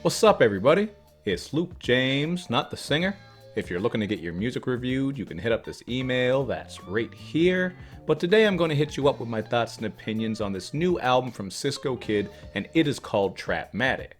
What's up, everybody? It's Luke James, not the singer. If you're looking to get your music reviewed, you can hit up this email that's right here. But today I'm going to hit you up with my thoughts and opinions on this new album from Cisco Kid, and it is called Trapmatic.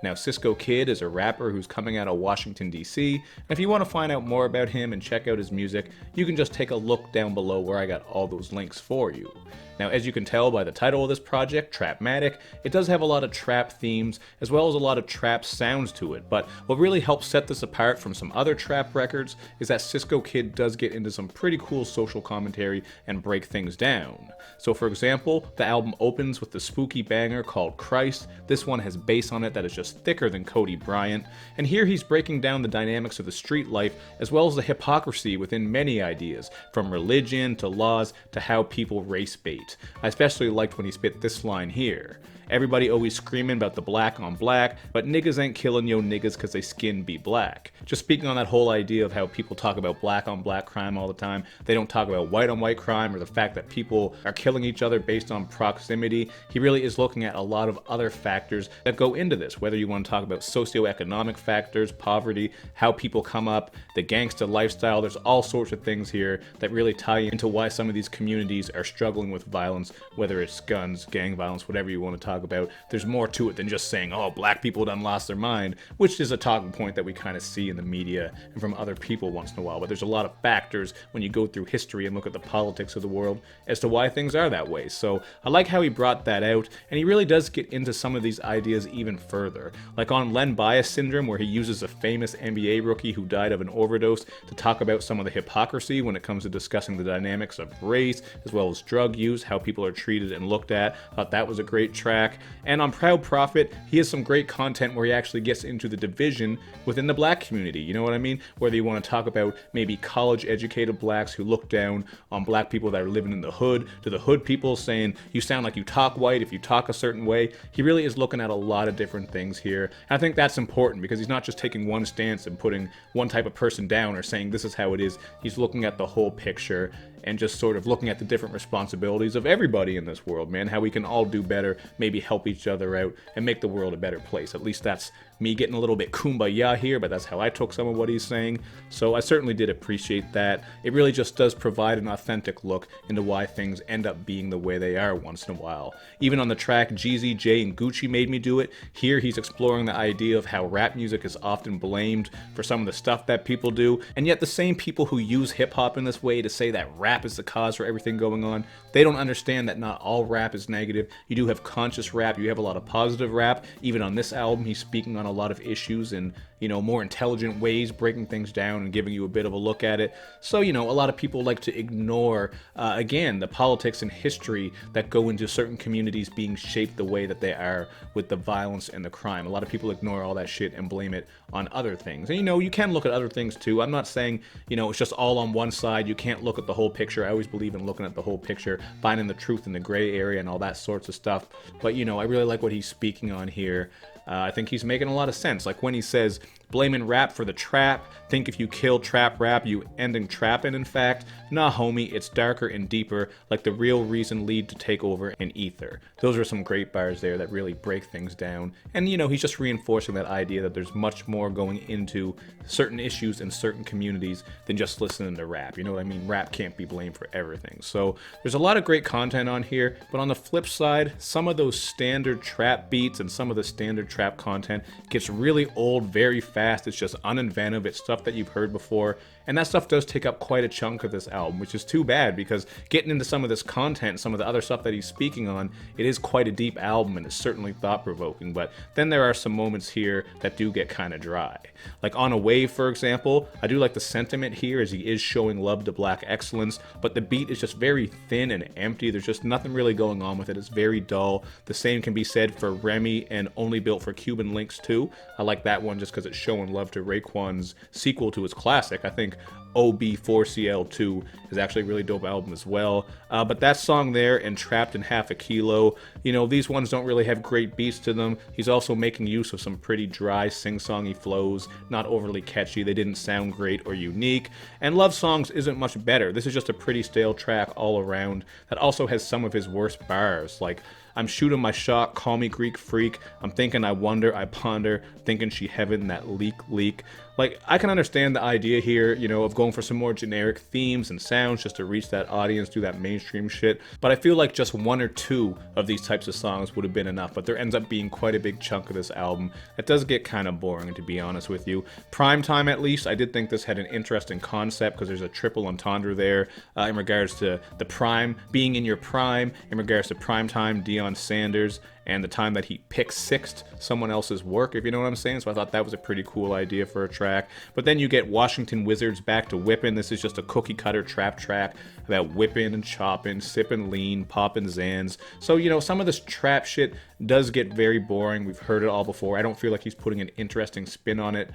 Now, Cisco Kid is a rapper who's coming out of Washington, D.C., and if you want to find out more about him and check out his music, you can just take a look down below where I got all those links for you. Now, as you can tell by the title of this project, Trapmatic, it does have a lot of trap themes as well as a lot of trap sounds to it, but what really helps set this apart from some other trap records is that Cisco Kid does get into some pretty cool social commentary and break things down. So for example, the album opens with the spooky banger called Christ. This one has bass on it that is just thicker than Cody Bryant, and here he's breaking down the dynamics of the street life as well as the hypocrisy within many ideas, from religion to laws to how people race bait. I especially liked when he spit this line here. Everybody always screaming about the black on black, but niggas ain't killing yo niggas cause they skin be black. Just speaking on that whole idea of how people talk about black on black crime all the time, they don't talk about white on white crime or the fact that people are killing each other based on proximity. He really is looking at a lot of other factors that go into this, whether you want to talk about socioeconomic factors, poverty, how people come up, the gangsta lifestyle. There's all sorts of things here that really tie into why some of these communities are struggling with violence, whether it's guns, gang violence, whatever you want to talk about. There's more to it than just saying, oh, black people done lost their mind, which is a talking point that we kind of see in the media and from other people once in a while. But there's a lot of factors when you go through history and look at the politics of the world as to why things are that way. So I like how he brought that out, and he really does get into some of these ideas even further. Like on Len Bias Syndrome, where he uses a famous NBA rookie who died of an overdose to talk about some of the hypocrisy when it comes to discussing the dynamics of race as well as drug use, how people are treated and looked at. Thought that was a great track. And on Proud Prophet, he has some great content where he actually gets into the division within the black community, you know what I mean? Whether you want to talk about maybe college-educated blacks who look down on black people that are living in the hood, to the hood people saying, you sound like you talk white if you talk a certain way. He really is looking at a lot of different things here. And I think that's important because he's not just taking one stance and putting one type of person down or saying this is how it is. He's looking at the whole picture and just sort of looking at the different responsibilities of everybody in this world, man, how we can all do better, maybe help each other out, and make the world a better place. At least that's me getting a little bit kumbaya here, but that's how I took some of what he's saying. So I certainly did appreciate that. It really just does provide an authentic look into why things end up being the way they are once in a while. Even on the track Jeezy, Jay, and Gucci Made Me Do It, here he's exploring the idea of how rap music is often blamed for some of the stuff that people do, and yet the same people who use hip-hop in this way to say that rap is the cause for everything going on, they don't understand that not all rap is negative. You do have conscious rap, you have a lot of positive rap. Even on this album, he's speaking on a lot of issues in, more intelligent ways, breaking things down and giving you a bit of a look at it. So, a lot of people like to ignore, again, the politics and history that go into certain communities being shaped the way that they are with the violence and the crime. A lot of people ignore all that shit and blame it on other things. And, you can look at other things too. I'm not saying, it's just all on one side. You can't look at the whole picture. I always believe in looking at the whole picture, finding the truth in the gray area and all that sorts of stuff. But, I really like what he's speaking on here. I think he's making a lot of sense. Like when he says, blaming rap for the trap, think if you kill trap rap, you ending trapping. In fact, nah homie, it's darker and deeper, like the real reason lead to take over and ether. Those are some great bars there that really break things down. And he's just reinforcing that idea that there's much more going into certain issues in certain communities than just listening to rap. You know what I mean? Rap can't be blamed for everything. So there's a lot of great content on here, but on the flip side, some of those standard trap beats and some of the standard trap content gets really old very fast. It's just uninventive. It's stuff that you've heard before, and that stuff does take up quite a chunk of this album, which is too bad because getting into some of this content, some of the other stuff that he's speaking on, it is quite a deep album and it's certainly thought-provoking. But then there are some moments here that do get kind of dry. Like On a Wave, for example, I do like the sentiment here as he is showing love to black excellence, but the beat is just very thin and empty. There's just nothing really going on with it. It's very dull. The same can be said for Remy and Only Built for Cuban Links too. I like that one just because it's showing love to Raekwon's sequel to his classic. I think OB4CL2 is actually a really dope album as well. But that song there and Trapped in Half a Kilo, you know, these ones don't really have great beats to them. He's also making use of some pretty dry sing-songy flows, not overly catchy. They didn't sound great or unique. And Love Songs isn't much better. This is just a pretty stale track all around that also has some of his worst bars, like I'm shooting my shot, call me Greek freak, I'm thinking I wonder, I ponder, thinking she heaven, that leak. Like, I can understand the idea here, you know, of going for some more generic themes and sounds just to reach that audience, do that mainstream shit, but I feel like just one or two of these types of songs would have been enough, but there ends up being quite a big chunk of this album that does get kind of boring, to be honest with you. Primetime, at least, I did think this had an interesting concept, because there's a triple entendre there in regards to the prime, being in your prime, in regards to Primetime, Deion Sanders, and the time that he pick-sixed someone else's work, if you know what I'm saying. So I thought that was a pretty cool idea for a track. But then you get Washington Wizards back to Whipn. This is just a cookie-cutter trap track about whipping and chopping, sipping lean, popping Zans. So, you know, some of this trap shit does get very boring. We've heard it all before. I don't feel like he's putting an interesting spin on it.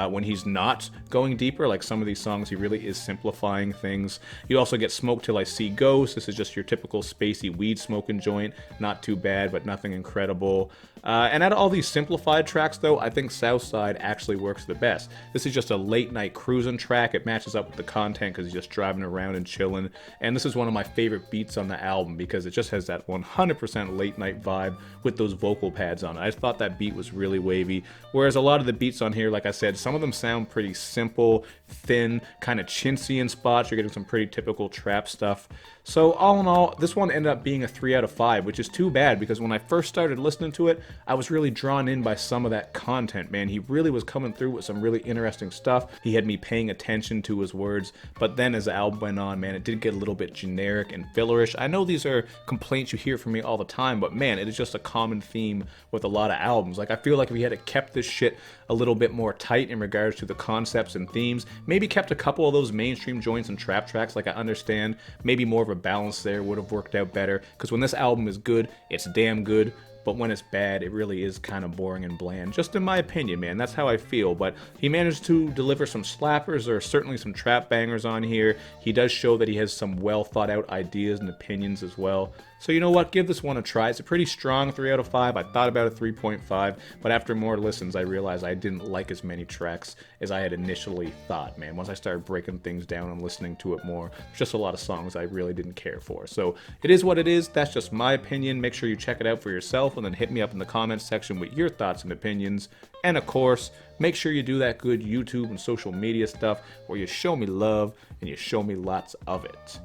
When he's not going deeper, like some of these songs, he really is simplifying things. You also get Smoke Till I See Ghosts. This is just your typical spacey weed smoking joint. Not too bad, but nothing incredible. And out of all these simplified tracks, though, I think Southside actually works the best. This is just a late night cruising track. It matches up with the content because he's just driving around and chilling. And this is one of my favorite beats on the album because it just has that 100% late night vibe with those vocal pads on it. I thought that beat was really wavy. Whereas a lot of the beats on here, like I said, some of them sound pretty simple, thin, kind of chintzy in spots. You're getting some pretty typical trap stuff. So all in all, this one ended up being a 3 out of 5, which is too bad because when I first started listening to it, I was really drawn in by some of that content, man. He really was coming through with some really interesting stuff. He had me paying attention to his words, but then as the album went on, man, it did get a little bit generic and fillerish. I know these are complaints you hear from me all the time, but man, it is just a common theme with a lot of albums. Like, I feel like if he had kept this shit a little bit more tight in regards to the concepts and themes, maybe kept a couple of those mainstream joints and trap tracks, like I understand, maybe more of a balance there would have worked out better, because when this album is good, it's damn good, but when it's bad, it really is kind of boring and bland, just in my opinion, man. That's how I feel. But he managed to deliver some slappers. There are certainly some trap bangers on here. He does show that he has some well thought out ideas and opinions as well. So you know what, give this one a try. It's a pretty strong 3 out of 5. I thought about a 3.5, but after more listens, I realized I didn't like as many tracks as I had initially thought, man. Once I started breaking things down and listening to it more, there's just a lot of songs I really didn't care for. So it is what it is. That's just my opinion. Make sure you check it out for yourself and then hit me up in the comments section with your thoughts and opinions. And of course, make sure you do that good YouTube and social media stuff where you show me love and you show me lots of it.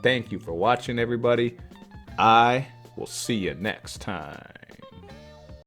Thank you for watching, everybody. I will see you next time.